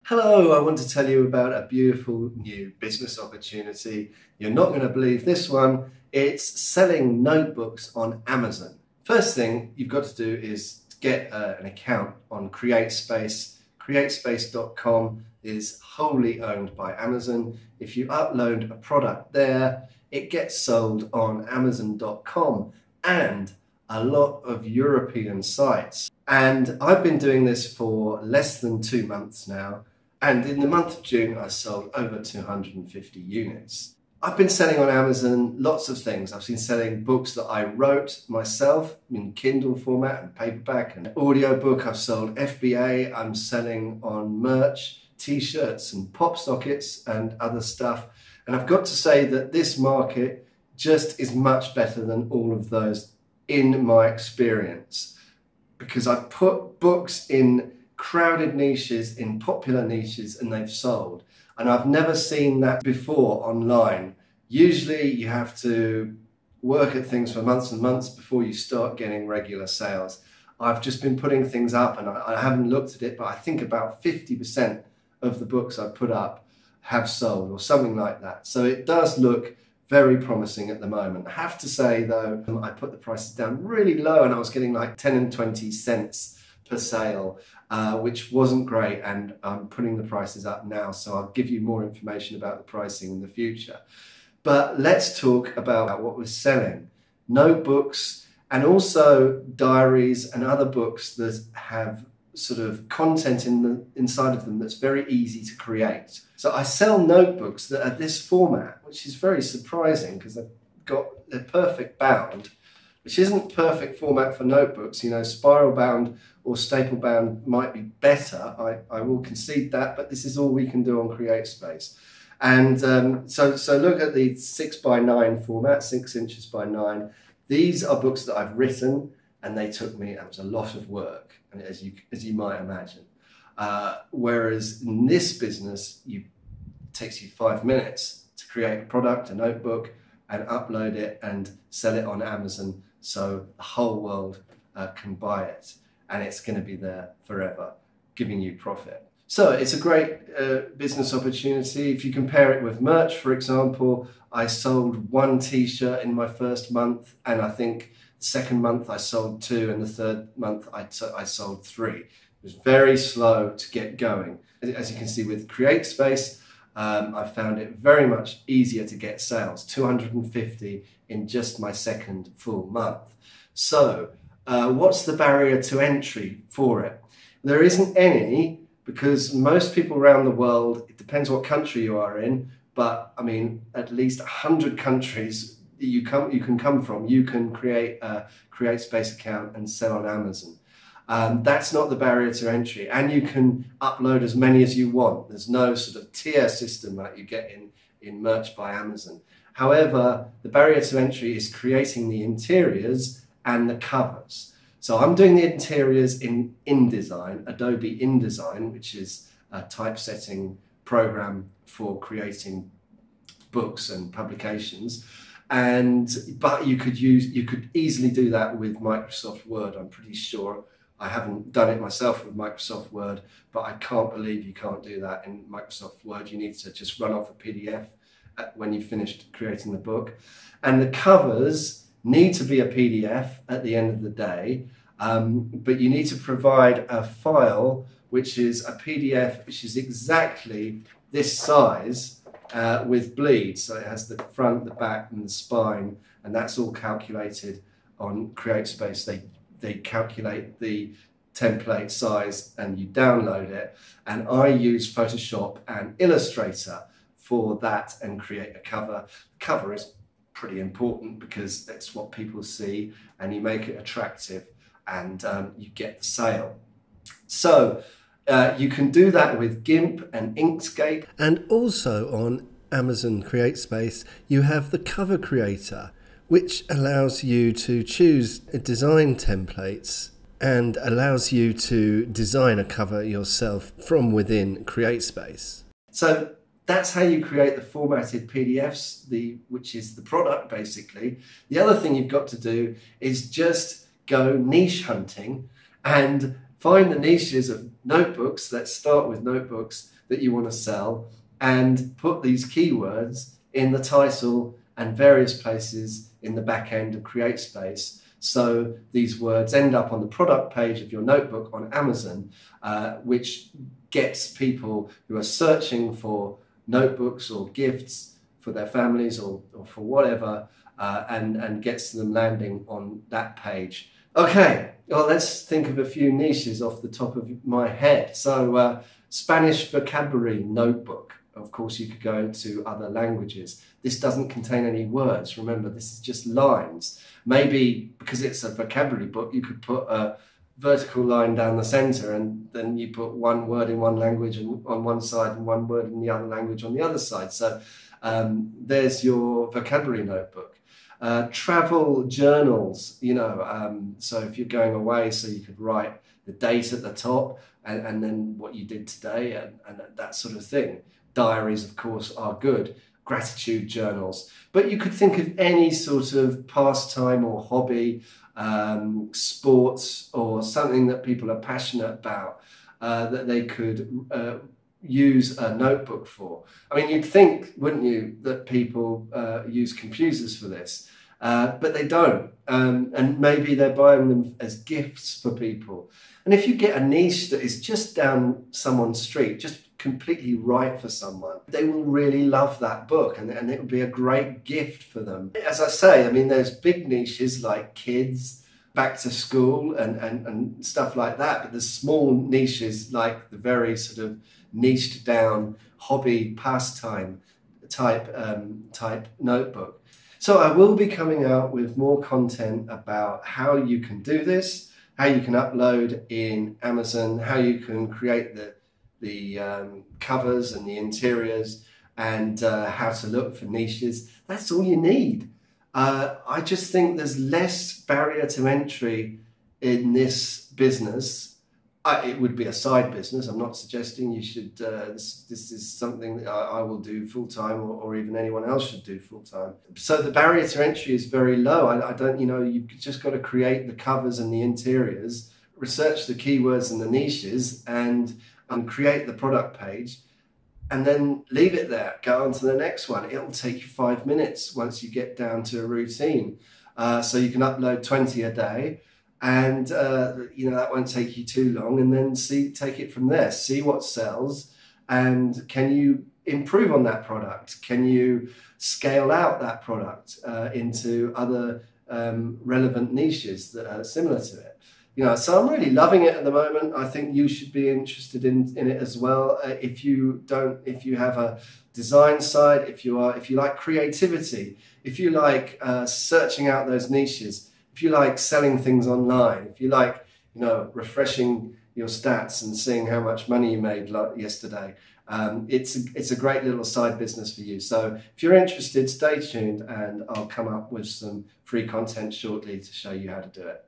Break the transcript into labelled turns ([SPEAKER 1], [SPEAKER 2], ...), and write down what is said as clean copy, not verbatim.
[SPEAKER 1] Hello, I want to tell you about a beautiful new business opportunity. You're not going to believe this one. It's selling notebooks on Amazon. First thing you've got to do is get an account on CreateSpace. CreateSpace.com is wholly owned by Amazon. If you upload a product there, it gets sold on Amazon.com and a lot of European sites. And I've been doing this for less than 2 months now. And in the month of June, I sold over 250 units. I've been selling on Amazon lots of things. I've been selling books that I wrote myself in Kindle format and paperback and audiobook. I've sold FBA. I'm selling on merch, t-shirts and pop sockets and other stuff. And I've got to say that this market just is much better than all of those in my experience, because I've put books in crowded niches, in popular niches, and they've sold. And I've never seen that before online. Usually you have to work at things for months and months before you start getting regular sales. I've just been putting things up and I haven't looked at it, but I think about 50% of the books I've put up have sold or something like that. So it does look very promising at the moment. I have to say though, I put the prices down really low and I was getting like 10 and 20 cents per sale, which wasn't great, and I'm putting the prices up now, so I'll give you more information about the pricing in the future. But let's talk about what we're selling. Notebooks and also diaries and other books that have sort of content inside of them that's very easy to create. So I sell notebooks that are this format, which is very surprising because they're perfect bound, which isn't perfect format for notebooks. You know, spiral bound or staple bound might be better. I will concede that, but this is all we can do on CreateSpace. And so look at the 6x9 format, 6 inches by 9. These are books that I've written, and they took me, it was a lot of work, as you might imagine. Whereas in this business, it takes you 5 minutes to create a product, a notebook, and upload it and sell it on Amazon, so the whole world can buy it, and it's going to be there forever, giving you profit. So it's a great business opportunity. If you compare it with merch, for example, I sold 1 t-shirt in my first month, and I think the second month I sold 2, and the third month I sold 3. It was very slow to get going. As you can see with CreateSpace, I found it very much easier to get sales, 250 in just my second full month. So what's the barrier to entry for it? There isn't any, because most people around the world, it depends what country you are in, but I mean, at least 100 countries you can come from, you can create a CreateSpace account and sell on Amazon. That's not the barrier to entry, and you can upload as many as you want. There's no sort of tier system like you get in merch by Amazon. However, the barrier to entry is creating the interiors and the covers. So I'm doing the interiors in InDesign, Adobe InDesign, which is a typesetting program for creating books and publications. But you could easily do that with Microsoft Word, I'm pretty sure. I haven't done it myself with Microsoft Word, but I can't believe you can't do that in Microsoft Word. You need to just run off a PDF when you've finished creating the book. And the covers need to be a PDF at the end of the day, but you need to provide a file which is a PDF which is exactly this size with bleed. So it has the front, the back and the spine, and that's all calculated on CreateSpace. They calculate the template size and you download it, and I use Photoshop and Illustrator for that and create a cover. The cover is pretty important because that's what people see, and you make it attractive, and you get the sale. So you can do that with GIMP and Inkscape.
[SPEAKER 2] And also on Amazon CreateSpace, you have the cover creator, which allows you to choose design templates and allows you to design a cover yourself from within CreateSpace.
[SPEAKER 1] So that's how you create the formatted PDFs, which is the product basically. The other thing you've got to do is just go niche hunting and find the niches of notebooks. Let's start with notebooks that you want to sell, and put these keywords in the title and various places in the back end of CreateSpace. So these words end up on the product page of your notebook on Amazon, which gets people who are searching for notebooks or gifts for their families or for whatever, and gets them landing on that page. Okay, well, let's think of a few niches off the top of my head. So Spanish vocabulary notebook. Of course, you could go into other languages. This doesn't contain any words. Remember, this is just lines. Maybe because it's a vocabulary book, you could put a vertical line down the center, and then you put one word in one language on one side and one word in the other language on the other side. So there's your vocabulary notebook. Travel journals, so if you're going away, so you could write the date at the top and then what you did today and that sort of thing. Diaries, of course, are good. Gratitude journals. But you could think of any sort of pastime or hobby, sports, or something that people are passionate about that they could use a notebook for. I mean, you'd think, wouldn't you, that people use computers for this, but they don't. And maybe they're buying them as gifts for people. And if you get a niche that is just down someone's street, just completely right for someone, they will really love that book, and it will be a great gift for them. As I say, I mean, there's big niches like kids, back to school and stuff like that, but there's small niches like the very sort of niched down hobby pastime type notebook. So I will be coming out with more content about how you can do this, how you can upload in Amazon, how you can create the covers and the interiors, and how to look for niches. That's all you need. I just think there's less barrier to entry in this business. It would be a side business. I'm not suggesting you should, this is something that I will do full-time, or even anyone else should do full-time. So the barrier to entry is very low. I don't, you've just got to create the covers and the interiors, research the keywords and the niches, and create the product page, and then leave it there. Go on to the next one. It'll take you 5 minutes once you get down to a routine. So you can upload 20 a day, and that won't take you too long. And then take it from there. See what sells, and can you improve on that product? Can you scale out that product into other relevant niches that are similar to it? So I'm really loving it at the moment. I think you should be interested in it as well. If you have a design side, if you like creativity, if you like searching out those niches, if you like selling things online, if you like, refreshing your stats and seeing how much money you made yesterday, it's a great little side business for you. So if you're interested, stay tuned, and I'll come up with some free content shortly to show you how to do it.